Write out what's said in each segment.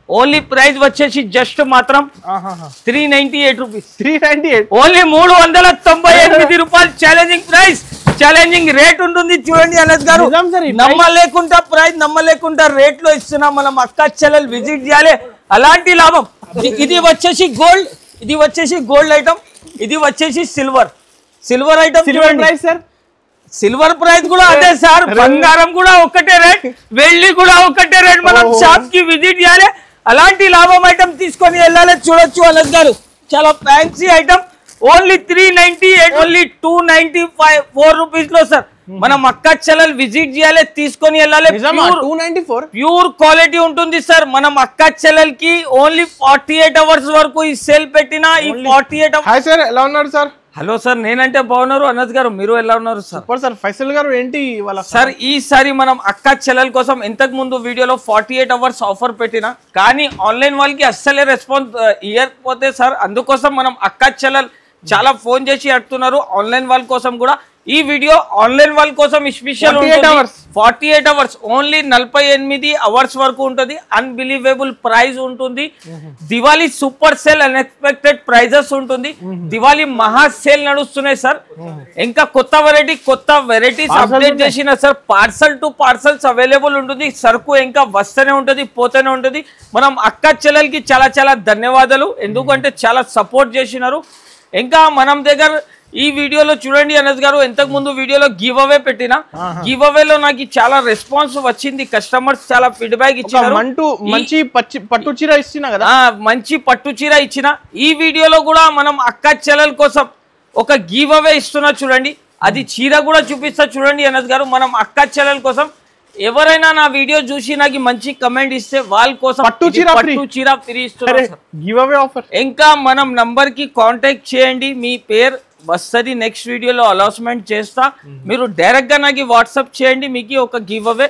Only price వచ్చేసి just మాత్రం 398 rupees. 398 only 398 రూపాయలు. ఛాలెంజింగ్ ప్రైస్, ఛాలెంజింగ్ రేట్ ఉంటుంది చూడండి అనస్ గారు. నమ్మలేకుండా ప్రైస్, నమ్మలేకుండా రేట్ లో ఇస్తున్నాం. మనం అక్క చెల్లెలు విజిట్ చేయాలి, అలాంటి లాభం. ఇది వచ్చేసి గోల్డ్, ఇది వచ్చేసి గోల్డ్ ఐటమ్, ఇది వచ్చేసి silver item. Price sir, silver price కూడా అదే సార్, బంగారం కూడా ఒకటే రేట్, వెళ్లి కూడా ఒకటే రేట్. మనం షాప్ కి విజిట్ చేయాలి, అలాంటి లాభం ఐటమ్ తీసుకొని వెళ్ళాలి. చూడొచ్చు అనస్ గారు, చాలా fancy item. Only 398, only 295 rupees లో సార్ మనం అక్క చెల్లెలు విజిట్ చేయాలి, తీసుకొని వెళ్ళాలి. 294 ప్యూర్ క్వాలిటీ ఉంటుంది సార్. మనం అక్క చెల్లెలకి ఓన్లీ 48 అవర్స్ వరకు ఈ సేల్ పెట్టినా ఈ 48 అవర్స్. హాయ్ సార్, ఎలా ఉన్నారు సార్? హలో సార్, నేనంటే బాగున్నారు. అనస్ గారు మీరు ఎలా ఉన్నారు సార్? Super sir. ఫైసల్ గారు ఏంటి వాళ్ళ సార్, ఈసారి మనం అక్క చెల్లెల కోసం ఇంతకు ముందు వీడియోలో 48 అవర్స్ ఆఫర్ పెట్టినా, కానీ ఆన్లైన్ వాళ్ళకి అస్సలే రెస్పాన్స్ ఇవ్వకపోతే సార్, అందుకోసం మనం అక్క చెల్లెలు చాలా ఫోన్ చేసి అడుగుతున్నారు. ఆన్లైన్ వాళ్ళ కోసం కూడా ఈ వీడియో ఆన్లైన్ వాళ్ళ కోసం స్పెషల్ 48 అవర్స్, ఓన్లీ 48 అవర్స్ వరకు ఉంటుంది. అన్బిలీవబుల్ ప్రైస్ ఉంటుంది. Diwali super sale, unexpected prizes ఉంటుంది. దివాళీ మహా సేల్ నడుస్తున్నాయి సార్. ఇంకా కొత్త వెరైటీస్ అప్డేట్ చేసిన sir. Parcel to parcels available ఉంటుంది. సరుకు ఇంకా వస్తూనే ఉంటుంది, పోతూనే ఉంటుంది. మనం అక్క చెల్లెలకి చాలా చాలా ధన్యవాదాలు, ఎందుకంటే చాలా సపోర్ట్ చేసినారు. ఇంకా మనం దగ్గర ఈ వీడియోలో చూడండి అనస్ గారు, ఇంతకు ముందు వీడియోలో గివ్ అవే పెట్టిన, గివ్ అవేలో నాకు చాలా రెస్పాన్స్ వచ్చింది. కస్టమర్స్ చాలా ఫీడ్బ్యాక్ ఇచ్చారు. మంచి పట్టు చీర ఇచ్చినా కదా, మంచి పట్టు చీర ఇచ్చిన. ఈ వీడియోలో కూడా మనం అక్క చెల్లెల కోసం ఒక గివ్ అవే ఇస్తున్నా చూడండి. అది చీర కూడా చూపిస్తా చూడండి అనస్ గారు. మనం అక్క చెల్లెల కోసం ఎవరైనా నా వీడియో చూసి నాకు మంచి కమెంట్ ఇస్తే వాళ్ళ కోసం పట్టు చీర ఫ్రీ ఇస్తున్నారు. ఇంకా మనం నంబర్ కి కాంటాక్ట్ చేయండి, మీ పేరు వస్తుంది. నెక్స్ట్ వీడియోలో అలాట్మెంట్ చేస్తా, మీరు డైరెక్ట్ గా నాకు వాట్సాప్ చేయండి. మీకు ఒక గివ్ అవే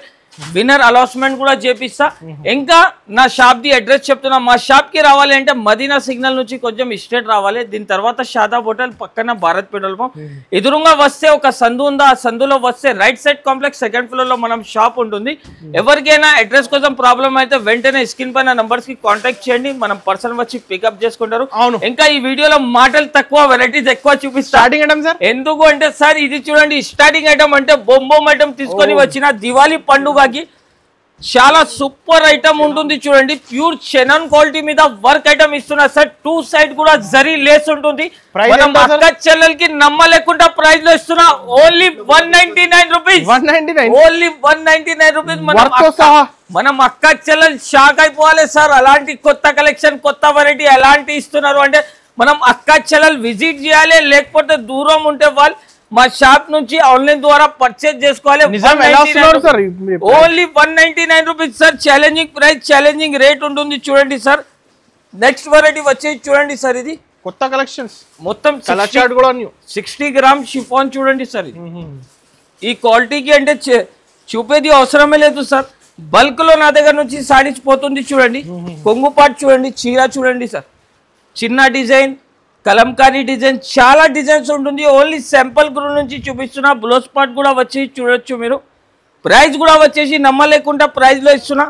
విన్నర్ అలాట్మెంట్ కూడా చేపిస్తా. ఇంకా నా షాప్ ది అడ్రస్ చెప్తున్నా. మా షాప్ కి రావాలి అంటే మదీనా సిగ్నల్ నుంచి కొంచెం స్ట్రేట్ రావాలి. దీని తర్వాత షాదాబ్ హోటల్ పక్కన భారత్ పెట్రోల్ పంప్ ఎదురుగా వస్తే ఒక సందు ఉంది. ఆ సందులో వస్తే right side complex second floor లో మనం షాప్ ఉంటుంది. ఎవరికైనా అడ్రస్ కోసం ప్రాబ్లం అయితే వెంటనే స్క్రీన్ పైన నంబర్స్ కి కాంటాక్ట్ చేయండి, మనం పర్సన్ వచ్చి పికప్ చేసుకుంటారు. ఇంకా ఈ వీడియోలో మాటలు తక్కువ, వెరైటీస్ ఎక్కువ చూపిస్తాం. ఎందుకు అంటే సార్, ఇది చూడండి స్టార్టింగ్ ఐటమ్ అంటే బొంబొమ్ ఐటమ్ తీసుకొని వచ్చిన దివాళీ పండుగ చాలా సూపర్ ఐటమ్ ఉంటుంది చూడండి. ప్యూర్ చెనన్ క్వాలిటీ మీద వర్క్ ఐటమ్ ఇస్తున్నా సార్. 2 సైడ్ కూడా జరీ లేస్ ఉంటుంది. మనం అక్క చెల్లెలకి నమ్మలేకుండా ప్రైస్ లో ఇస్తున్నా. Only 199 rupees, only 199 rupees. మనం అక్క చెల్లెలు షాక్ అయిపోవాలి సార్. అలాంటి కొత్త కలెక్షన్, కొత్త వెరైటీ ఎలాంటి ఇస్తున్నారు అంటే మనం అక్క చెల్లెలు విజిట్ చేయాలి, లేకపోతే దూరం ఉంటే వాళ్ళు మా షాప్ నుంచి ఆన్లైన్ ద్వారా పర్చేజ్ చేసుకోవాలి. Only 199 rupees sir. Challenging price, challenging rate ఉంటుంది చూడండి సార్. నెక్స్ట్ వెరైటీ వచ్చేసి చూడండి సార్, ఇది కొత్త కలెక్షన్స్ మొత్తం 60 గ్రామ్ షిఫాన్ చూడండి సార్. ఈ క్వాలిటీకి అంటే చూపేది అవసరమే లేదు సార్. బల్క్ లో నా దగ్గర నుంచి సారీస్ పోతుంది చూడండి. కొంగుపాటు చూడండి, చీర చూడండి సార్. చిన్న డిజైన్, కలంకారీ డిజైన్, చాలా డిజైన్స్ ఉంటుంది. ఓన్లీ శాంపుల్ గ్రూ నుంచి చూపిస్తున్నా. బ్లౌజ్ పార్ట్ కూడా వచ్చి చూడొచ్చు మీరు. ప్రైస్ కూడా వచ్చేసి నమ్మలేకుండా ప్రైస్ లో ఇస్తున్నా.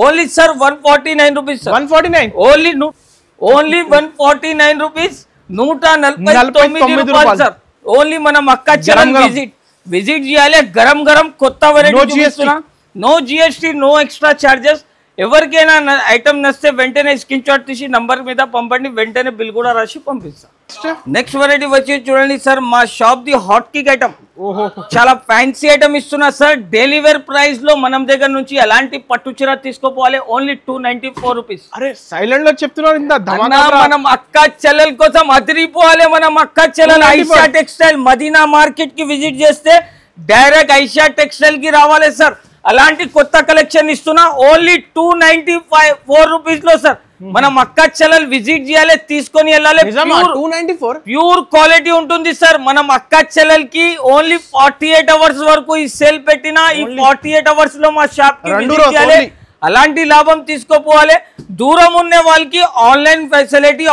Only sir 149 rupees. 149 only 149 rupees. 149 రూపాయలు సార్. ఓన్లీ మనం అక్క చెల్లెలు విజిట్ చేయాలి. గరం గరం కొత్త వెరైటీ చూపిస్తున్నా. No GST, no extra charges. ఎవరికైనా ఐటమ్ నచ్చితే వెంటనే స్క్రీన్ షాట్ తీసి నంబర్ మీద పంపండి, వెంటనే బిల్ కూడా రాసి పంపిస్తాం. నెక్స్ట్ వెరైటీ వచ్చి చూడండి సార్, మా షాప్ ది హాట్ కేక్ ఐటమ్. చాలా ఫ్యాన్సీ ఐటమ్ ఇస్తున్నా సార్. డైలీ వేర్ ప్రైస్ లో మనం దగ్గర నుంచి ఎలాంటి పట్టు చీర తీసుకోపోవాలి. Only 294 rupees. అరే సైలెంట్ లో చెప్తున్నారు. మనం అక్క చెల్లెల కోసం అదిరిపోవాలి. మనం అక్క చెల్లెలు ఐషా టెక్స్టైల్ మదీనా మార్కెట్ కి విజిట్ చేస్తే డైరెక్ట్ ఐషా టెక్స్టైల్ కి రావాలి సార్. అలాంటి కొత్త కలెక్షన్ ఇస్తున్నా. ఓన్లీ 294 రూపీస్ లో సార్ మనం అక్క చెల్లెలు విజిట్ చేయాలి, తీసుకొని వెళ్ళాలి. ప్యూర్ క్వాలిటీ ఉంటుంది సార్. మనం అక్క చెల్లెలకి ఓన్లీ 48 అవర్స్ వరకు ఈ సేల్ పెట్టినా ఈ 48 అవర్స్ లో మా షాప్ కి విజిట్ చేయాలి. అలాంటి లాభం తీసుకోపోవాలి. దూరం ఉన్న వాళ్ళకి ఆన్లైన్ ఫెసిలిటీ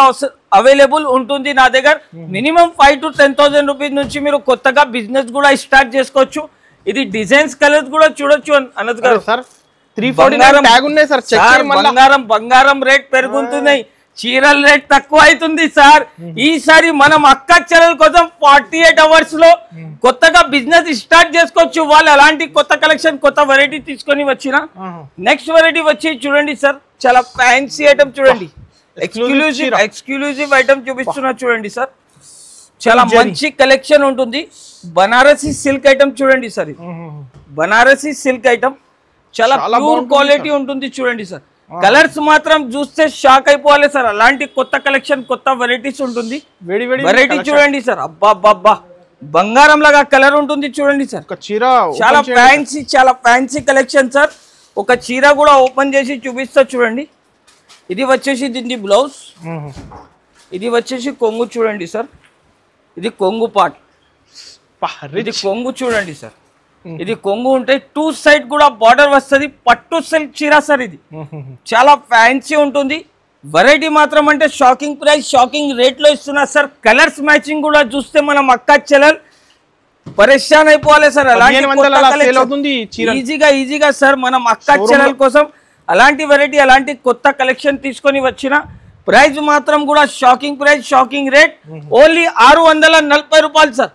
అవైలబుల్ ఉంటుంది నా దగ్గర. మినిమం 5,000 to 10,000 రూపీస్ నుంచి మీరు కొత్తగా బిజినెస్ కూడా స్టార్ట్ చేసుకోవచ్చు. ఇది డిజైన్స్ కలర్స్ కూడా చూడొచ్చు అనస్ గారు. సార్ 349 ట్యాగ్ ఉన్నాయి సార్. చెక్ సార్, చేయండి మళ్ళా. బంగారం రేట్ పెరుగుతున్నాయి, చీరల రేట్ తక్కువ అవుతుంది సార్. ఈసారి మనం అక్క చెల్లెల కోసం 48 అవర్స్ లో కొత్తగా బిజినెస్ స్టార్ట్ చేసుకోవచ్చు. వాళ్ళు అలాంటి కొత్త కలెక్షన్, కొత్త వెరైటీ తీసుకొని వచ్చిన నెక్స్ట్ వెరైటీ వచ్చి చూడండి సార్, చాలా ఫ్యాన్సీ ఐటమ్ చూడండి, ఎక్స్క్లూజివ్ ఐటమ్ చూపిస్తున్నా చూడండి సార్. చాలా మంచి కలెక్షన్ ఉంటుంది. బనారసి సిల్క్ ఐటమ్ చూడండి సార్, ఇది బనారసి సిల్క్ ఐటమ్ చాలా ప్యూర్ క్వాలిటీ ఉంటుంది చూడండి సార్. కలర్స్ మాత్రం చూస్తే షాక్ అయిపోవాలి సార్. అలాంటి కొత్త కలెక్షన్, కొత్త వెరైటీస్ ఉంటుంది. వెరైటీ చూడండి సార్, అబ్బా అబ్బా బంగారం లాగా కలర్ ఉంటుంది చూడండి సార్. చాలా ఫ్యాన్సీ కలెక్షన్ సార్. ఒక చీర కూడా ఓపెన్ చేసి చూపిస్తా చూడండి. ఇది వచ్చేసి దీని బ్లౌజ్, ఇది వచ్చేసి కొంగు చూడండి సార్. ఇది కొంగు పార్ట్, ఇది కొంగు చూడండి సార్. ఇది కొంగు ఉంటే 2 సైడ్ కూడా బార్డర్ వస్తుంది. పట్టు సిల్క్ చీర సార్. ఇది చాలా ఫ్యాన్సీ ఉంటుంది. వెరైటీ మాత్రం అంటే షాకింగ్ ప్రైస్, షాకింగ్ రేట్ లో ఇస్తున్నా సార్. కలర్స్ మ్యాచింగ్ కూడా చూస్తే మనం అక్క చెల్లెల్ పరేషాన్ అయిపోవాలి సార్. అలాంటి ఈజీగా సార్ మనం అక్క చెల్లెల కోసం అలాంటి వెరైటీ, అలాంటి కొత్త కలెక్షన్ తీసుకొని వచ్చిన ప్రైస్ మాత్రం కూడా shocking price, shocking rate. Only 640 రూపాయలు సార్.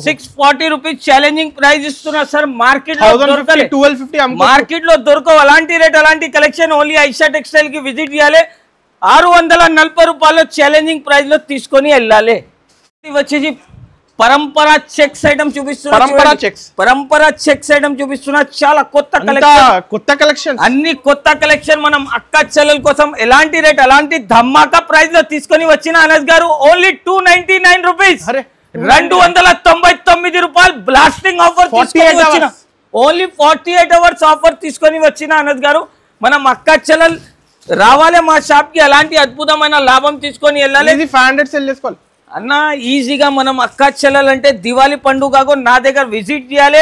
640 రూపీస్ ఛాలెంజింగ్ ప్రైస్ ఇస్తున్నా సార్. మార్కెట్ లో దొరకవు అలాంటి రేట్, అలాంటి కలెక్షన్. ఓన్లీ ఐషా టెక్స్టైల్ కి విజిట్ చేయాలి. 640 రూపాయలు ఛాలెంజింగ్ ప్రైస్ లో తీసుకొని వెళ్ళాలి. వచ్చేసి పరంపర చెక్స్ ఐటమ్ చూపిస్తున్నా, పరంపర చెక్స్ ఐటమ్ చూపిస్తున్నా. చాలా కొత్త కలెక్షన్, అన్ని కొత్త కలెక్షన్ మనం అక్క చెల్లెల కోసం ఎలాంటి రేట్, అలాంటి ధమాకా ప్రైస్ లో తీసుకొని వచ్చిన అనస్ గారు. ఓన్లీ 299 రూపీస్, 299 రూపాయలు బ్లాస్టింగ్ ఆఫర్ తీసుకొని వచ్చిన. ఓన్లీ 48 అవర్స్ ఆఫర్ తీసుకొని వచ్చిన అనస్ గారు. మనం అక్క చెల్లెల్ రావాలి మా షాప్ కి, అలాంటి అద్భుతమైన లాభం తీసుకొని వెళ్ళాలి. 500 సెల్ చేసుకోవాలి అన్న. ఈజీగా మనం అక్క చెల్లెలంటే దివాళీ పండుగకు నా దగ్గర విజిట్ చేయాలి.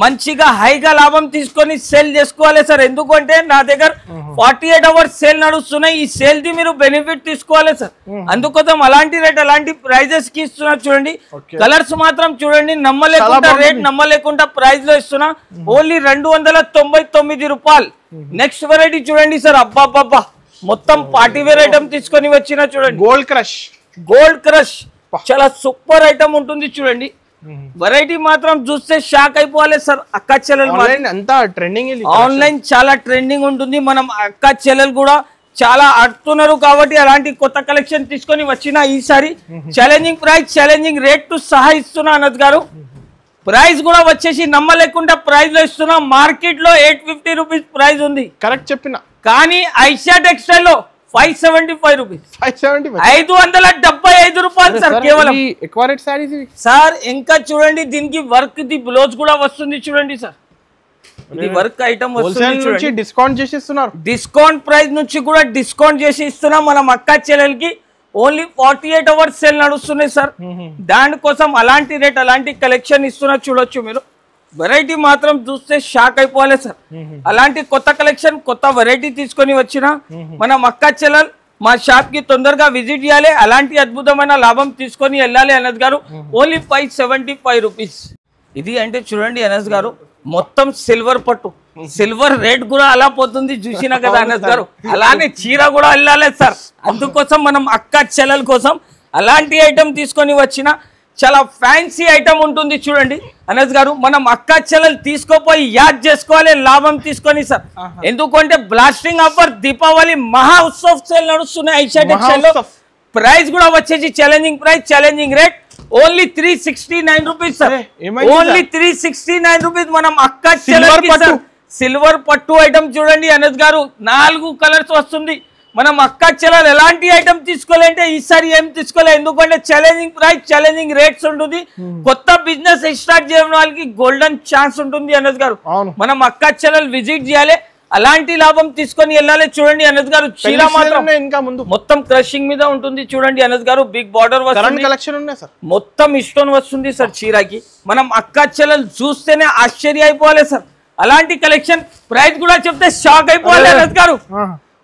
మంచిగా హైగా లాభం తీసుకొని సేల్ చేసుకోవాలి సార్. ఎందుకంటే నా దగ్గర 48 అవర్స్ సేల్ నడుస్తున్నాయి. ఈ సేల్ ది మీరు బెనిఫిట్ తీసుకోవాలి సార్. అందుకోసం అలాంటి రేట్, అలాంటి ప్రైజెస్ కి ఇస్తున్నా చూడండి. కలర్స్ మాత్రం చూడండి, నమ్మలేకుండా రేట్, నమ్మలేకుండా ప్రైస్ లో ఇస్తున్నా. ఓన్లీ 299 రూపాయలు. నెక్స్ట్ వెరైటీ చూడండి సార్, అబ్బా మొత్తం పార్టీ వేర్ ఐటమ్ తీసుకొని వచ్చిన చూడండి. గోల్డ్ క్రష్ చాలా సూపర్ ఐటమ్ ఉంటుంది చూడండి. వెరైటీ మాత్రం చూస్తే షాక్ అయిపోవాలి సార్. అక్క చెల్లెలు ఆన్లైన్ చాలా ట్రెండింగ్ ఉంటుంది. మనం అక్క చెల్లెలు కూడా చాలా ఆడుతున్నారు కాబట్టి అలాంటి కొత్త కలెక్షన్ తీసుకొని వచ్చిన ఈసారి challenging price, challenging rate to సహా ఇస్తున్నా అనద్ గారు. ప్రైస్ కూడా వచ్చేసి నమ్మలేకుండా ప్రైస్ లో ఇస్తున్నా. మార్కెట్ లో 850 రూపీస్ ప్రైస్ ఉంది, కరెక్ట్ చెప్పిన. కానీ ఐషా టెక్స్టైల్ లో 575 రూపీస్, 575 రూపాయలు సార్ కేవలం. సార్ ఇంకా చూడండి, దీనికి వర్క్ ది బ్లౌజ్ కూడా వస్తుంది చూడండి సార్. ఇది వర్క్ ఐటమ్ వస్తుంది, డిస్కౌంట్ చేసి ఇస్తున్నారు. డిస్కౌంట్ ప్రైస్ నుంచి కూడా డిస్కౌంట్ చేసి ఇస్తున్నాం మనం అక్క చెల్లెలకి. ఓన్లీ 48 అవర్స్ సేల్ నడుస్తున్నాయి సార్. దానికోసం అలాంటి రేట్, అలాంటి కలెక్షన్ ఇస్తున్నా చూడొచ్చు మీరు. వెరైటీ మాత్రం చూస్తే షాక్ అయిపోవాలి సార్. అలాంటి కొత్త కలెక్షన్, కొత్త వెరైటీ తీసుకొని వచ్చిన మనం అక్క చెల్లెల్ మా షాప్ కి తొందరగా విజిట్ చేయాలి. అలాంటి అద్భుతమైన లాభం తీసుకొని వెళ్ళాలి అనస్ గారు. Only 575 rupees. ఇది అంటే చూడండి అనస్ గారు, మొత్తం సిల్వర్ పట్టు, సిల్వర్ రేట్ కూడా అలా పోతుంది చూసినా కదా అనస్ గారు. అలానే చీర కూడా వెళ్ళాలి సార్. అందుకోసం మనం అక్క చెల్లెల కోసం అలాంటి ఐటమ్ తీసుకొని వచ్చిన చాలా ఫ్యాన్సీ ఐటమ్ ఉంటుంది చూడండి అనస్ గారు. మనం అక్క చెల్లెలు తీసుకోపోయి యాద్ చేసుకోవాలి లాభం తీసుకొని సార్. ఎందుకంటే బ్లాస్టింగ్ ఆఫర్ దీపావళి మహా ఉత్సవ్ సేల్ నడుస్తున్నాయి ఐషా టెక్స్టైల్ లో. ప్రైస్ కూడా వచ్చేసి challenging price, challenging rate. Only 369 rupees sir. Only 369 rupees. మనం అక్క చెల్లెలకి సిల్వర్ పట్టు ఐటమ్ చూడండి అనస్ గారు, 4 కలర్స్ వస్తుంది. మనం అక్క చెల్లెలు ఎలాంటి ఐటమ్ తీసుకోవాలంటే ఈసారి ఏం తీసుకోలే. ఎందుకంటే ఛాలెంజింగ్ ప్రైస్, ఛాలెంజింగ్ రేట్స్ ఉంటుంది. కొత్త బిజినెస్ స్టార్ట్ చేయడం వాళ్ళకి గోల్డెన్ ఛాన్స్ ఉంటుంది అనస్ గారు. మనం అక్క చెల్లెలు విజిట్ చేయాలి, అలాంటి లాభం తీసుకొని వెళ్ళాలి. చూడండి అనస్ గారు, చీర మాత్రం మొత్తం క్రషింగ్ మీద ఉంటుంది చూడండి అనస్ గారు. బిగ్ బార్డర్ వస్తుంది, మొత్తం స్టోన్ వస్తుంది సార్ చీరకి. మనం అక్క చెల్లెలు చూస్తేనే ఆశ్చర్య అయిపోవాలి సార్. అలాంటి కలెక్షన్. ప్రైస్ కూడా చెప్తే షాక్ అయిపోవాలి అనస్ గారు.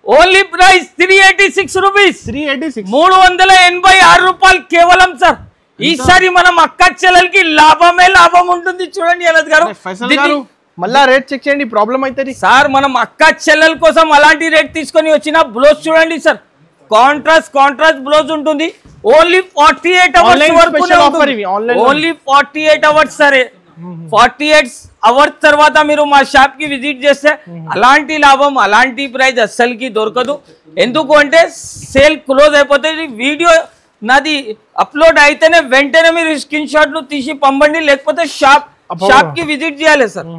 ఓన్లీ ప్రైస్ 386 రూపీస్, 386 రూపాయలు కేవలం సార్. ఈసారి మనం అక్క చెల్లెలకి లాభమే లాభం ఉంటుంది చూడండి అనస్ గారు. మళ్ళా రేట్ చెక్ చేయండి, ప్రాబ్లం అవుతుంది సార్. మనం అక్క చెల్లెల కోసం అలాంటి రేట్ తీసుకొని వచ్చిన బ్లౌజ్ చూడండి సార్. కాంట్రాస్ట్ బ్లౌజ్ ఉంటుంది. ఓన్లీ 48 అవర్స్ వరకు, ఓన్లీ 48 అవర్స్ సరే. 48 అవర్స్ తర్వాత మీరు మా షాప్ కి విజిట్ చేస్తే అలాంటి లాభం, అలాంటి ప్రైస్ అస్సలకి దొరకదు. ఎందుకు అంటే సేల్ క్లోజ్ అయిపోతుంది. వీడియో నాది అప్లోడ్ అయితేనే వెంటనే మీరు స్క్రీన్ షాట్లు తీసి పంపండి, లేకపోతే షాప్ కి విజిట్ చేయాలి సార్.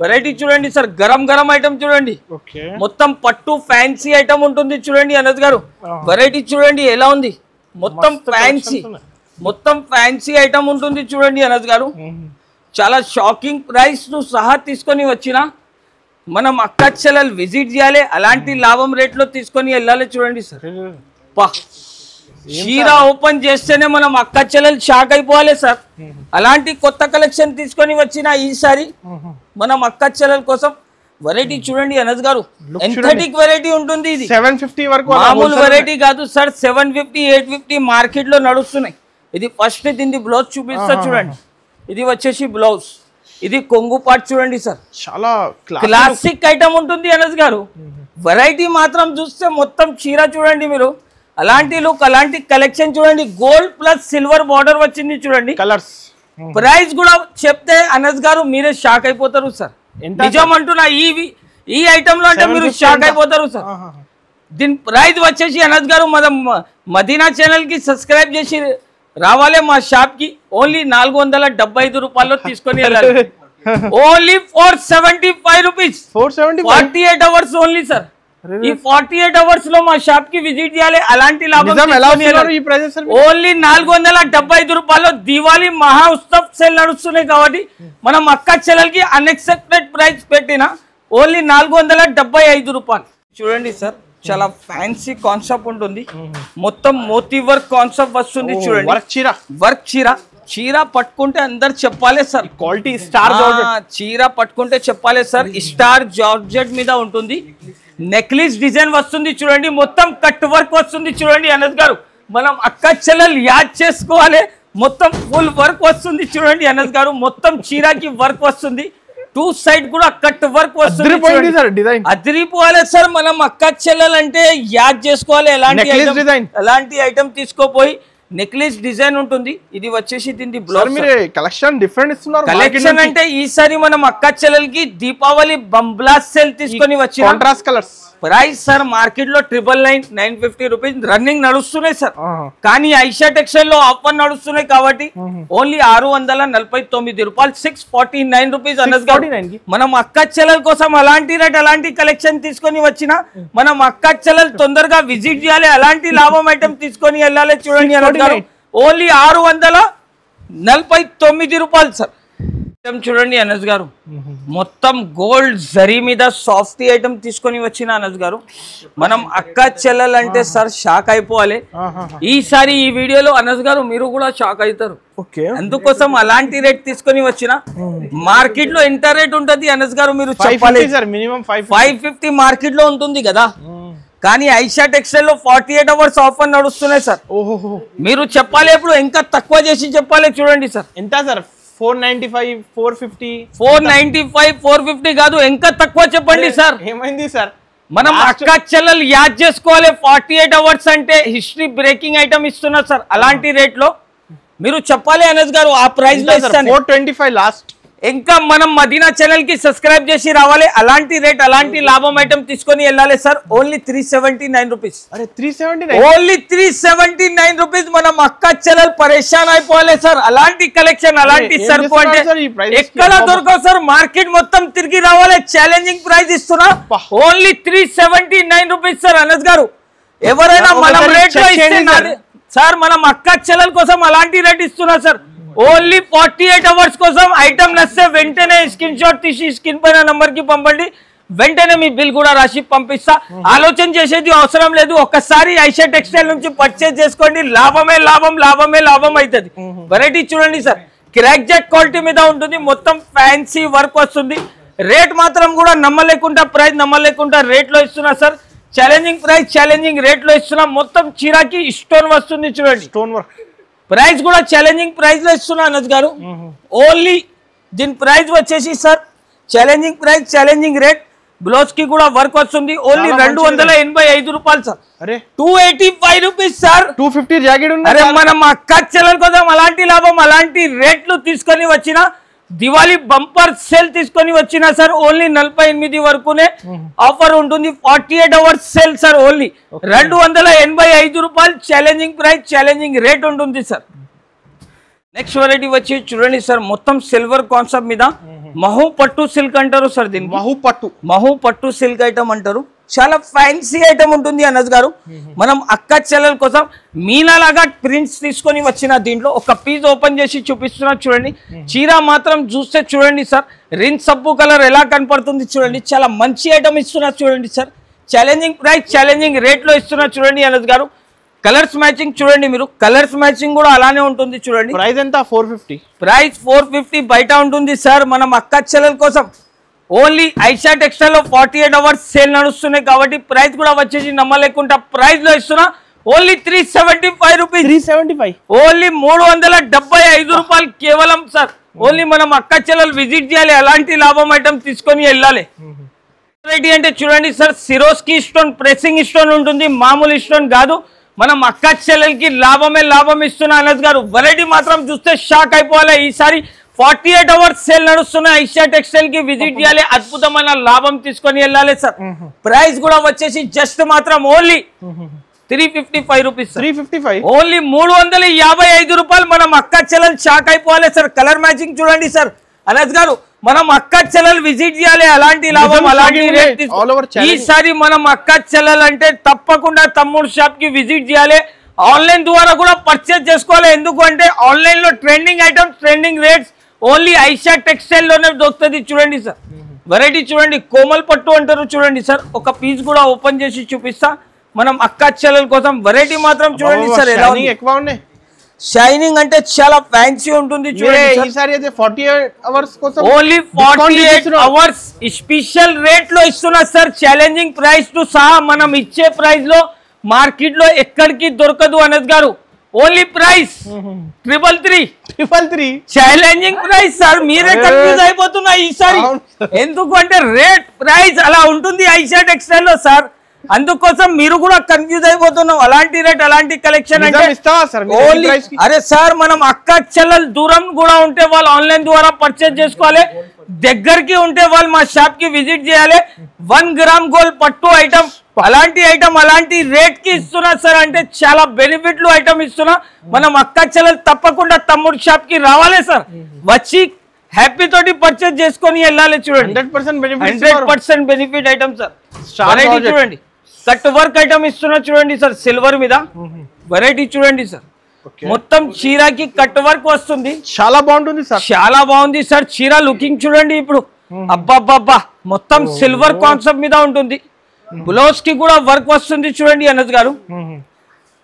వెరైటీ చూడండి సార్, గరం ఐటమ్ చూడండి. మొత్తం పట్టు ఫ్యాన్సీ ఐటమ్ ఉంటుంది చూడండి అనస్ గారు. వెరైటీ చూడండి ఎలా ఉంది, మొత్తం ఫ్యాన్సీ ఐటమ్ ఉంటుంది చూడండి అనస్ గారు. చాలా షాకింగ్ ప్రైస్ ను సహా తీసుకొని వచ్చిన మనం అక్క చెల్లెలు విజిట్ చేయాలి, అలాంటి లాభం రేట్లో తీసుకొని వెళ్ళాలి చూడండి సార్. చీర ఓపెన్ చేస్తేనే మనం అక్క చెల్లెలు షాక్ అయిపోవాలి సార్. అలాంటి కొత్త కలెక్షన్ తీసుకొని వచ్చిన ఈసారి మనం అక్క చెల్లెల కోసం. వెరైటీ చూడండి అనస్ గారు, ఎంథెటిక్ వెరైటీ ఉంటుంది. ఇది 750 వరకు మామూలు వెరైటీ కాదు సార్. 750, 850 మార్కెట్ లో నడుస్తున్నాయి. ఇది ఫస్ట్ దీన్ని బ్లౌజ్ చూపిస్తా చూడండి. ఇది వచ్చేసి బ్లౌజ్, ఇది కొంగు పార్ట్ చూడండి సార్. చాలా క్లాసిక్ ఐటమ్ ఉంటుంది అనస్ గారు. వెరైటీ మాత్రం చూస్తే మొత్తం చీర చూడండి మీరు. అలాంటి లుక్, అలాంటి కలెక్షన్ చూడండి. గోల్డ్ ప్లస్ సిల్వర్ బార్డర్ వచ్చింది చూడండి. కలర్స్ ప్రైస్ కూడా చెప్తే అనస్ గారు మీరే షాక్ అయిపోతారు సార్. నిజం అంటున్నా, ఈ ఐటమ్ లో అంటే మీరు షాక్ అయిపోతారు సార్. దీని ప్రైస్ వచ్చేసి అనస్ గారు మనం మదీనా ఛానల్ కి సబ్స్క్రైబ్ చేసి రావాలి మా షాప్ కి. ఓన్లీ 475 రూపాయల్లో తీసుకొని వెళ్ళాలి. Only 475 rupees, 48 hours only sir. ఈ 48 అవర్స్ లో మా షాప్ కి విజిట్ చేయాలి, అలాంటి లాభం. ఓన్లీ 475 రూపాయల్లో దివాళీ మహా ఉత్సవ్ సేల్ నడుస్తున్నాయి కాబట్టి మనం అక్క చెల్లెలకి అన్ఎక్స్పెక్టెడ్ ప్రైస్ పెట్టిన ఓన్లీ 475 రూపాయలు. చూడండి సార్, చాలా ఫ్యాన్సీ కాన్సెప్ట్ ఉంటుంది. మొత్తం మోతీ వర్క్ కాన్సెప్ట్ వస్తుంది చూడండి. వర్క్ చీర పట్టుకుంటే అందరు చెప్పాలి సార్. క్వాలిటీ స్టార్ చీర పట్టుకుంటే చెప్పాలి సార్. స్టార్ జార్జెట్ మీద ఉంటుంది. నెక్లెస్ డిజైన్ వస్తుంది చూడండి. మొత్తం కట్ వర్క్ వస్తుంది చూడండి అనస్ గారు. మనం అక్క చెల్లెలు యాడ్ చేసుకోవాలి. మొత్తం ఫుల్ వర్క్ వస్తుంది చూడండి అనస్ గారు. మొత్తం చీరకి వర్క్ వస్తుంది. 2 సైడ్ కూడా కట్ వర్క్ వస్తుంది. అదిరిపోవాలి సార్. మనం అక్క చెల్లెలు అంటే యాడ్ చేసుకోవాలి. ఎలాంటి ఐటమ్ తీసుకోపోయి నెక్లెస్ డిజైన్ ఉంటుంది. ఇది వచ్చేసి దీని బ్లౌజ్. కలెక్షన్ డిఫరెంట్ ఇస్తున్నారు. కలెక్షన్ అంటే ఈసారి మనం అక్క చెల్లెలకి దీపావళి బంబ్లా సేల్ తీసుకొని వచ్చి contrast colours. Price sir market లో 999, 950 రూపీస్ రన్నింగ్ నడుస్తున్నాయి సార్. కానీ ఐషా టెక్స్టైల్ లో ఆఫర్ నడుస్తున్నాయి కాబట్టి ఓన్లీ 649 రూపాయలు, 649 రూపీస్ అనస్ గారు. మనం అక్క చెల్లెల కోసం అలాంటి రేట్, అలాంటి కలెక్షన్ తీసుకొని వచ్చిన మనం అక్క చెల్లెలు తొందరగా విజిట్ చేయాలి, అలాంటి లాభం ఐటమ్ తీసుకొని వెళ్ళాలి చూడండి అనస్ గారు. ఓన్లీ 649 రూపాయలు సార్. చూడండి అనస్ గారు, మొత్తం గోల్డ్ జరీ మీద సాఫ్టీ ఐటమ్ తీసుకొని వచ్చిన అనస్ గారు. మనం అక్క చెల్లెలు అంటే సార్ షాక్ అయిపోవాలి. ఈసారి ఈ వీడియోలో అనస్ గారు మీరు కూడా షాక్ అవుతారు. అందుకోసం అలాంటి రేట్ తీసుకొని వచ్చిన. మార్కెట్ లో ఎంత రేట్ ఉంటది అనస్ గారు మీరు చెప్పాలి. 550 మార్కెట్ లో ఉంటుంది కదా, కానీ ఐషా టెక్స్టైల్ లో 48 అవర్స్ ఆఫర్ నడుస్తున్నాయి సార్. మీరు చెప్పాలి, ఇప్పుడు ఇంకా తక్కువ చేసి చెప్పాలి చూడండి సార్. ఎంత సార్? 495, 450. 495, 450 కాదు, ఇంకా తక్కువ చెప్పండి సార్. ఏమైంది సార్? మనం అక్క చెల్లెలు యాడ్ చేసుకోవాలి. 48 అవర్స్ అంటే హిస్టరీ బ్రేకింగ్ ఐటమ్ ఇస్తున్నా సార్. అలాంటి రేట్ లో మీరు చెప్పాలి అనస్ గారు. ఆ ప్రైస్ లో ఇస్తాను. 425 లాస్ట్. ఇంకా మనం మదీనా ఛానల్ కి సబ్స్క్రైబ్ చేసి రావాలి. అలాంటి రేట్, అలాంటి లాభం ఐటమ్ తీసుకొని వెళ్ళాలి sir. Only 379 rupees. Only 379 rupees. మనం అక్క చెల్లెలు పరేషాన్ అయిపోవాలి సార్. అలాంటి కలెక్షన్, అలాంటి సరుకు అంటే ఎక్కడ దొరకవు సార్. మార్కెట్ మొత్తం తిరిగి రావాలి. ఛాలెంజింగ్ ప్రైస్ ఇస్తున్నా. ఓన్లీ 379 రూపీస్ సార్ అనస్ గారు. ఎవరైనా మనం రేట్ లో ఇస్తే సార్, మనం అక్క చెల్లెల కోసం అలాంటి రేట్ ఇస్తున్నా సార్. ఓన్లీ 48 అవర్స్ కోసం. ఐటమ్ నచ్చితే వెంటనే స్క్రీన్ షాట్ తీసి స్క్రీన్ పైన నంబర్ కి పంపండి. వెంటనే మీ బిల్ కూడా రాసి పంపిస్తా. ఆలోచన చేసేది అవసరం లేదు. ఒక్కసారి ఐషా టెక్స్టైల్ నుంచి పర్చేజ్ చేసుకోండి. లాభమే లాభం, లాభమే లాభం అవుతుంది. వెరైటీ చూడండి సార్, క్రాక్ జాక్ క్వాలిటీ మీద ఉంటుంది. మొత్తం ఫ్యాన్సీ వర్క్ వస్తుంది. రేట్ మాత్రం కూడా నమ్మలేకుండా, ప్రైస్ నమ్మలేకుండా రేట్ లో ఇస్తున్నా sir. Challenging price, challenging rate లో ఇస్తున్నా. మొత్తం చీరకి స్టోన్ వస్తుంది చూడండి. Stone work. ప్రైస్ కూడా ఛాలెంజింగ్ ప్రైస్ లో ఇస్తున్నా అనస్ గారు. ఓన్లీ దీని ప్రైస్ వచ్చేసి sir challenging price, challenging rate. Blouse కి కూడా వర్క్ వస్తుంది. ఓన్లీ 285 రూపాయలు సార్. అరే 285 రూపీస్ సార్. 250 జాకెట్ ఉంది. అరే మనం అక్క చెల్లెల కోసం అలాంటి లాభం, అలాంటి రేట్లు తీసుకొని వచ్చిన దివాళీ బంపర్ సేల్ తీసుకొని వచ్చిన సార్. ఓన్లీ 48 వరకునే ఆఫర్ ఉంటుంది. 48 అవర్స్ సేల్ సార్. ఓన్లీ 285 రూపాయలు ఛాలెంజింగ్ ప్రైస్, ఛాలెంజింగ్ రేట్ ఉంటుంది సార్. నెక్స్ట్ వెరైటీ వచ్చి చూడండి సార్, మొత్తం సిల్వర్ కాన్సెప్ట్ మీద మహు పట్టు సిల్క్ అంటారు సార్. దీన్ని మహు పట్టు సిల్క్ ఐటమ్ అంటారు. చాలా ఫ్యాన్సీ ఐటమ్ ఉంటుంది అనస్ గారు. మనం అక్క చెల్లెల కోసం మీనాలాగా ప్రింట్స్ తీసుకొని వచ్చిన దీంట్లో ఒక పీస్ ఓపెన్ చేసి చూపిస్తున్నా చూడండి. చీర మాత్రం చూస్తే చూడండి సార్, రిన్ సబ్బు కలర్ ఎలా కనపడుతుంది చూడండి. చాలా మంచి ఐటమ్ ఇస్తున్నా చూడండి sir. Challenging price, challenging rate లో ఇస్తున్నా చూడండి అనస్ గారు. కలర్స్ మ్యాచింగ్ చూడండి మీరు, కలర్స్ మ్యాచింగ్ కూడా అలానే ఉంటుంది చూడండి. ప్రైస్ ఎంత? 450. ప్రైస్ 450 బయట ఉంటుంది సార్. మనం అక్క చెల్లెల కోసం ఓన్లీ ఐషా టెక్స్టైల్ లో 48 అవర్స్ సేల్ నడుస్తున్నాయి కాబట్టి ప్రైస్ కూడా వచ్చేసి నమ్మలేకుండా ప్రైస్ లో ఇస్తున్నా. Only 375 rupees. 375. ఓన్లీ 375 రూపాయలు కేవలం సార్. ఓన్లీ మనం అక్క చెల్లెలు విజిట్ చేయాలి, అలాంటి లాభం ఐటమ్ తీసుకొని వెళ్ళాలి. వెరైటీ అంటే చూడండి sir, Swarovski stone pressing stone ఉంటుంది, మామూలు స్టోన్ కాదు. మనం అక్క చెల్లెలకి లాభమే లాభం ఇస్తున్నా అనస్ గారు. వెరైటీ మాత్రం చూస్తే షాక్ అయిపోవాలి. ఈసారి 48 అవర్స్ సేల్ నడుస్తున్నాయి. ఐషా టెక్స్టైల్ కి విజిట్ చేయాలి, అద్భుతమైన లాభం తీసుకొని వెళ్ళాలి సార్. ప్రైస్ కూడా వచ్చేసి జస్ట్ మాత్రం ఓన్లీ 355 రూపీస్. 355. ఓన్లీ 355 రూపాయలు. మనం అక్క చెల్లెలు షాక్ అయిపోవాలి సార్. కలర్ మ్యాచింగ్ చూడండి సార్ అనస్ గారు. మనం అక్క చెల్లెలు విజిట్ చేయాలి, అలాంటి లాభం, అలాంటి రేట్. ఈసారి మనం అక్క చెల్లెలు అంటే తప్పకుండా తమ్ముడు షాప్ కి విజిట్ చేయాలి. ఆన్లైన్ ద్వారా కూడా పర్చేజ్ చేసుకోవాలి. ఎందుకంటే ఆన్లైన్ లో trending items, trending rates only Aisha textile లోనే దొరుకుతుంది చూడండి సార్. వెరైటీ చూడండి, కోమల్ పట్టు అంటారు చూడండి సార్. ఒక పీస్ కూడా ఓపెన్ చేసి చూపిస్తా మనం అక్క చెల్లెల కోసం. వెరైటీ మాత్రం చూడండి సార్ ఎలా ఉంది. ఎక్కువ ఉన్నాయి. షైనింగ్ అంటే చాలా ఫ్యాన్సీ ఉంటుంది చూడండి. ఈసారి అయితే 48 అవర్స్ కోసం ఓన్లీ 48 అవర్స్ స్పెషల్ రేట్ లో ఇస్తున్నా సార్. ఛాలెంజింగ్ ప్రైస్ టు సహా మనం ఇచ్చే ప్రైస్ లో మార్కెట్ లో ఎక్కడికి దొరకదు అనస్ గారు. Only price 333. Challenging price sir. మీరే కన్ఫ్యూజ్ అయిపోతున్నా ఈసారి. ఎందుకంటే రేట్ ప్రైస్ అలా ఉంటుంది ఐషా టెక్స్టైల్ లో సార్. అందుకోసం మీరు కూడా కన్ఫ్యూజ్ అయిపోతున్నాం. అలాంటి రేట్, అలాంటి కలెక్షన్ అంటే అరే సార్, మనం అక్క చెల్లెలు దూరం కూడా ఉంటే వాళ్ళు ఆన్లైన్ ద్వారా పర్చేజ్ చేసుకోవాలి, దగ్గరికి ఉంటే వాళ్ళు మా షాప్ కి విజిట్ చేయాలి. 1 గ్రామ్ గోల్డ్ పట్టు ఐటమ్, అలాంటి రేట్ కి ఇస్తున్నా సార్. అంటే చాలా బెనిఫిట్లు ఐటమ్ ఇస్తున్నా. మనం అక్క చెల్లెలు తప్పకుండా తమ్ముడు షాప్ కి రావాలి సార్. వచ్చి హ్యాపీ తోటి పర్చేజ్ చేసుకొని వెళ్ళాలి చూడండి. 100% బెనిఫిట్ ఐటమ్ సార్. వెరైటీ చూడండి, కట్ వర్క్ ఐటమ్ ఇస్తున్నా చూడండి సార్. సిల్వర్ మీద వెరైటీ చూడండి సార్. మొత్తం చీరకి కట్ వర్క్ వస్తుంది. చాలా బాగుంటుంది సార్. చాలా బాగుంది సార్. చీర లుకింగ్ చూడండి ఇప్పుడు. అబ్బా మొత్తం సిల్వర్ కాన్సెప్ట్ మీద ఉంటుంది. బ్లౌజ్ కి కూడా వర్క్ వస్తుంది చూడండి అనస్ గారు.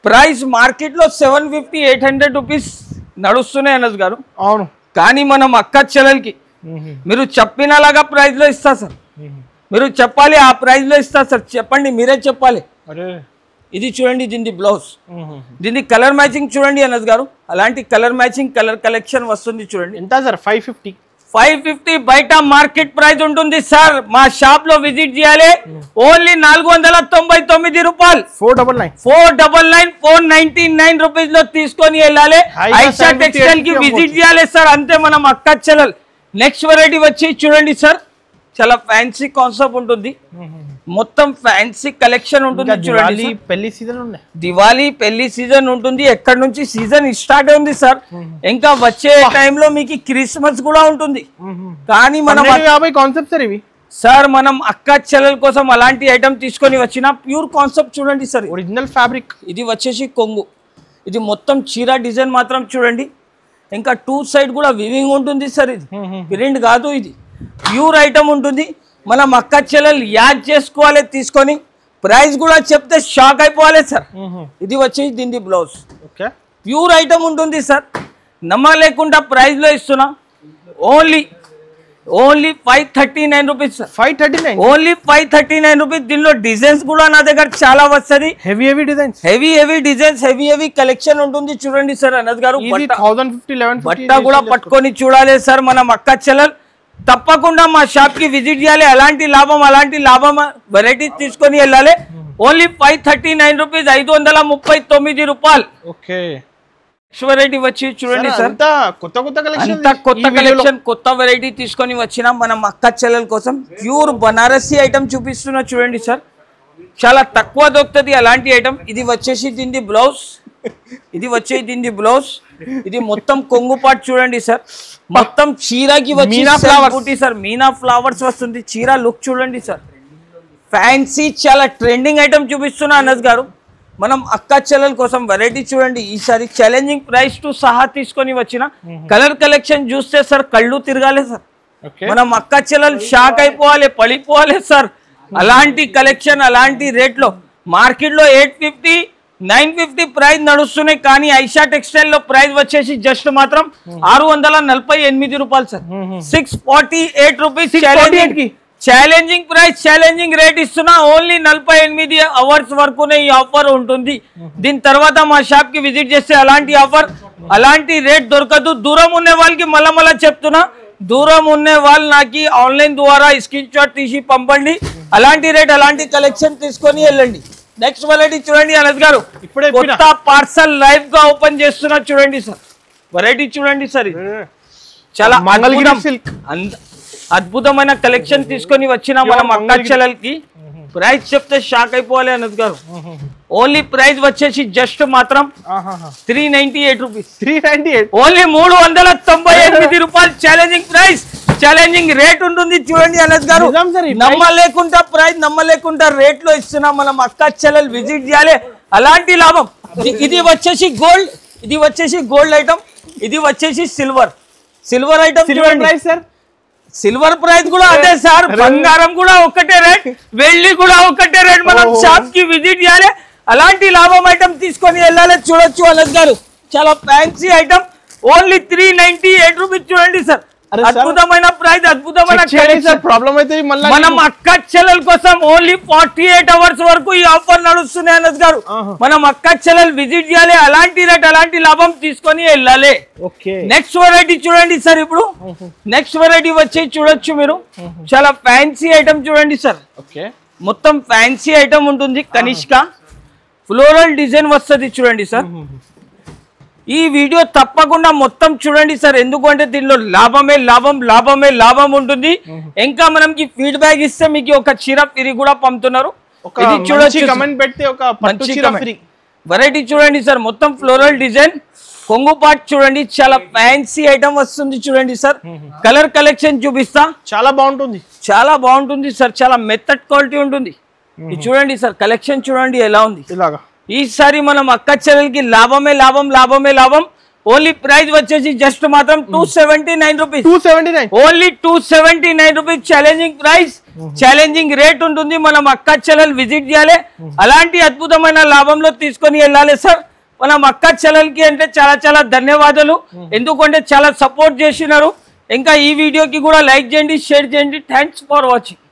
ప్రైస్ మార్కెట్ లో 750-800 రూపీస్ నడుస్తున్నాయి అనస్ గారు. అవును, కానీ మనం అక్క చెల్లెలకి మీరు చెప్పినలాగా ప్రైస్ లో ఇస్తా సార్. మీరు చెప్పాలి, ఆ ప్రైస్ లో ఇస్తా సార్. చెప్పండి, మీరే చెప్పాలి. ఇది చూడండి, దీని బ్లౌజ్, దీని కలర్ మ్యాచింగ్ చూడండి అనస్ గారు. అలాంటి కలర్ మ్యాచింగ్, కలర్ కలెక్షన్ వస్తుంది చూడండి. ఎంత సార్? 550 బయట మార్కెట్ ప్రైస్ ఉంటుంది సార్. మా షాప్ లో విజిట్ చేయాలి. ఓన్లీ 499 రూపాయలు. 499 రూపీస్ లో తీసుకొని వెళ్ళాలి. ఐషా టెక్స్టైల్ కి విజిట్ చేయాలి సార్. అంతే మనం అక్క చెల్లెలు. నెక్స్ట్ వెరైటీ వచ్చి చూడండి సార్, చాలా ఫ్యాన్సీ కాన్సెప్ట్ ఉంటుంది. మొత్తం ఫ్యాన్సీ కలెక్షన్ ఉంటుంది చూడండి. పెళ్లి సీజన్ ఉంది, దివాళీ పెళ్లి సీజన్ ఉంటుంది. ఎక్కడ నుంచి సీజన్ స్టార్ట్ ఉంది సార్. ఇంకా వచ్చే టైంలో మీకు క్రిస్మస్ కూడా ఉంటుంది. కానీ మనం కాన్సెప్ట్ సార్ ఇవి సార్, మనం అక్క చెల్లెల కోసం అలాంటి ఐటమ్ తీసుకొని వచ్చిన ప్యూర్ కాన్సెప్ట్ చూడండి సార్. Original fabric. ఇది వచ్చేసి కొంగు. ఇది మొత్తం చీర డిజైన్ మాత్రం చూడండి. ఇంకా 2 సైడ్ కూడా వివింగ్ ఉంటుంది సార్. ఇది ప్రింట్ కాదు, ఇది ప్యూర్ ఐటమ్ ఉంటుంది. మనం అక్క చెల్లెలు యాడ్ చేసుకోవాలి తీసుకొని. ప్రైస్ కూడా చెప్తే షాక్ అయిపోవాలి సార్. ఇది వచ్చేసి దీని బ్లౌజ్. ప్యూర్ ఐటమ్ ఉంటుంది సార్. నమ్మలేకుండా ప్రైస్ లో ఇస్తున్నా. Only 539 rupees sir. 539. Only 539 rupees. దీనిలో డిజైన్స్ కూడా నా దగ్గర చాలా వస్తుంది. హెవీ డిజైన్స్, హెవీ కలెక్షన్ ఉంటుంది చూడండి సార్. అనస్ గారు, 1050-1150 బట్ట కూడా పట్టుకొని చూడాలి సార్. మనం అక్క చెల్లెలు తప్పకుండా మా షాప్ కి విజిట్ చేయాలి. అలాంటి లాభం వెరైటీస్ తీసుకొని వెళ్ళాలి. ఓన్లీ 539 రూపీస్, 539 రూపాయలు. ఓకే, వెరైటీ వచ్చి చూడండి సార్, కొత్త కలెక్షన్ కొత్త వెరైటీ తీసుకొని వచ్చినాం మనం అక్క చెల్లెల కోసం. ప్యూర్ బనారసి ఐటమ్ చూపిస్తున్నా చూడండి సార్, చాలా తక్కువ దొరుకుతుంది అలాంటి ఐటమ్. ఇది వచ్చేసి దీని బ్లౌజ్, ఇది మొత్తం కొంగు పాటు చూడండి సార్. మొత్తం చీరకి వచ్చి సార్ మీనా ఫ్లవర్స్ వస్తుంది. చీర లుక్ చూడండి సార్, ఫ్యాన్సీ చాలా ట్రెండింగ్ ఐటమ్ చూపిస్తున్నా అనస్ గారు. మనం అక్క చెల్లెల కోసం వెరైటీ చూడండి. ఈసారి ఛాలెంజింగ్ ప్రైస్ టు సహా తీసుకొని వచ్చిన కలర్ కలెక్షన్ చూస్తే సార్ కళ్ళు తిరగాలి సార్. మనం అక్క చెల్లెలు షాక్ అయిపోవాలి, పడిపోవాలి సార్. అలాంటి కలెక్షన్ అలాంటి రేట్లో మార్కెట్ లో 850 950 ప్రైస్ నడుస్తున్నాయి. కానీ ఐషా టెక్స్టైల్ లో ప్రైస్ వచ్చేసి జస్ట్ మాత్రం 648 రూపాయలు sir. 648 rupees challenging price, challenging rate ఇస్తున్నా. ఓన్లీ 48 అవర్స్ వరకునే ఈ ఆఫర్ ఉంటుంది. దీని తర్వాత మా షాప్ కి విజిట్ చేస్తే అలాంటి ఆఫర్ అలాంటి రేట్ దొరకదు. దూరం ఉన్న వాళ్ళకి మళ్ళా చెప్తున్నా, దూరం ఉన్న వాళ్ళు నాకు ఆన్లైన్ ద్వారా స్క్రీన్ షాట్ తీసి పంపండి. అలాంటి రేట్ అలాంటి కలెక్షన్ తీసుకొని వెళ్ళండి. నెక్స్ట్ వెరైటీ చూడండి అనస్ గారు, కొత్త పార్సల్ లైవ్ గా ఓపెన్ చేస్తున్నా చూడండి సార్. వెరైటీ చూడండి సార్, చాలా అద్భుతమైన కలెక్షన్ తీసుకొని వచ్చిన మనం అక్క చెల్లెలకి. ప్రైస్ చెప్తే షాక్ అయిపోవాలి అనస్ గారు. ఓన్లీ ప్రైస్ వచ్చేసి జస్ట్ మాత్రం 398 రూపీస్, ఓన్లీ 398 రూపాయలు. ఛాలెంజింగ్ ప్రైస్, ఛాలెంజింగ్ రేట్ ఉంటుంది చూడండి అనస్ గారు. నమ్మలేకుండా ప్రైస్, నమ్మలేకుండా రేట్ లో ఇస్తున్నాం మనం. అక్క చెల్లెలు విజిట్ చేయాలి, అలాంటి లాభం. ఇది వచ్చేసి గోల్డ్ ఐటమ్, ఇది వచ్చేసి సిల్వర్ ఐటమ్ చూడండి సార్. సిల్వర్ ప్రైస్ కూడా అదే సార్, బంగారం కూడా ఒకటే రేట్, వెళ్లి కూడా ఒకటే రేట్. మనం షాప్ కి విజిట్ చేయాలి, అలాంటి లాభం ఐటమ్ తీసుకొని వెళ్ళాలి. చూడొచ్చు అనస్ గారు, చాలా ఫ్యాన్సీ ఐటమ్. ఓన్లీ 398 రూపీస్ చూడండి సార్. అద్భుతమైన ప్రైస్, అద్భుతమైన ప్రాబ్లం అయితే మనం అక్క చెల్లెల కోసం ఓన్లీ 48 అవర్స్ వరకు ఈ ఆఫర్ నడుస్తున్నాయి అనస్ గారు. మనం అక్క చెల్లెలు విజిట్ చేయాలి, అలాంటి రేట్ అలాంటి లాభం తీసుకొని వెళ్ళాలి. నెక్స్ట్ వెరైటీ చూడండి సార్. ఇప్పుడు నెక్స్ట్ వెరైటీ వచ్చి చూడొచ్చు మీరు, చాలా ఫ్యాన్సీ ఐటమ్ చూడండి సార్. మొత్తం ఫ్యాన్సీ ఐటమ్ ఉంటుంది. కనిష్క ఫ్లోరల్ డిజైన్ వస్తుంది చూడండి సార్. ఈ వీడియో తప్పకుండా మొత్తం చూడండి సార్, ఎందుకంటే దీనిలో లాభం ఉంటుంది. ఇంకా మనకి ఫీడ్బ్యాక్ ఇస్తే మీకు ఒక చీర ఫ్రీ కూడా పంపుతున్నారు. వెరైటీ చూడండి సార్, మొత్తం ఫ్లోరల్ డిజైన్, కొంగు పార్ట్ చూడండి, చాలా ఫ్యాన్సీ ఐటమ్ వస్తుంది చూడండి సార్. కలర్ కలెక్షన్ చూపిస్తా, చాలా బాగుంటుంది సార్. చాలా మెత్తడ్ క్వాలిటీ ఉంటుంది. ఇది చూడండి సార్, కలెక్షన్ చూడండి ఎలా ఉంది. ఈసారి మనం అక్క చెల్లెలకి లాభమే లాభం. ఓన్లీ ప్రైస్ వచ్చేసి జస్ట్ మాత్రం 279 rupees, only 279 rupees. Challenging price, challenging rate ఉంటుంది. మనం అక్క చెల్లెలు విజిట్ చేయాలి, అలాంటి అద్భుతమైన లాభంలో తీసుకొని వెళ్ళాలి సార్. మనం అక్క చెల్లెలకి అంటే చాలా ధన్యవాదాలు, ఎందుకంటే చాలా సపోర్ట్ చేసినారు. ఇంకా ఈ వీడియోకి కూడా లైక్ చేయండి, షేర్ చేయండి. Thanks for watching.